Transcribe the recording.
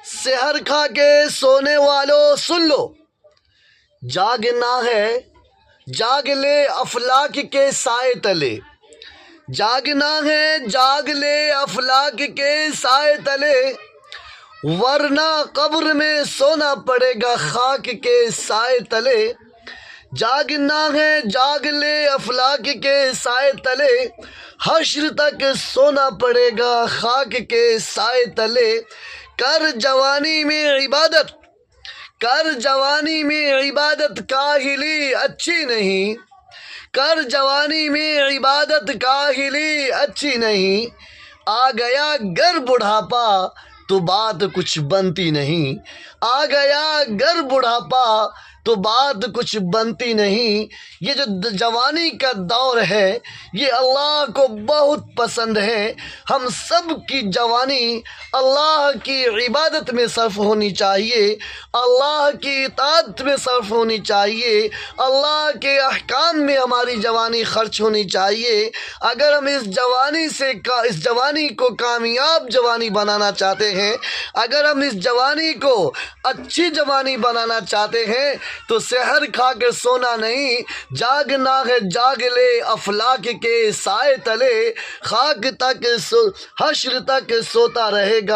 سحر کھا کے سونے والوں سن لو، جاگنا ہے جاگ لے افلاک کے سائے تلے، جاگنا ہے جاگ لے افلاک کے سائے تلے، ورنہ قبر میں سونا پڑے گا خاک کے سائے تلے، جاگنا ہے جاگ لے افلاک کے سائے تلے، حشر تک سونا پڑے گا خاک کے سائے تلے، کر جوانی میں عبادت، کر جوانی میں عبادت کاہلی اچھی نہیں، کر جوانی میں عبادت کاہلی اچھی نہیں، آ گیا گر بڑھاپا تو بات کچھ بنتی نہیں، آ گیا گر بڑھاپا تو بات کچھ بنتی نہیں۔ یہ جو جوانی کا دور ہے یہ اللہ کو بہت پسند ہے۔ ہم سب کی جوانی اللہ کی عبادت میں صرف ہونی چاہیے، اللہ کی اطاعت میں صرف ہونی چاہیے، اللہ کے احکام میں ہماری جوانی خرچ ہونی چاہیے۔ اگر ہم اس جوانی کو کامیاب جوانی بنانا چاہتے ہیں، اگر ہم اس جوانی کو اچھی جوانی بنانا چاہتے ہیں تو سحر کھا کے سونا نہیں، جاگنا ہے جاگ لے افلاک کے سائے تلے، خاک تک حشر تک سوتا رہے گا۔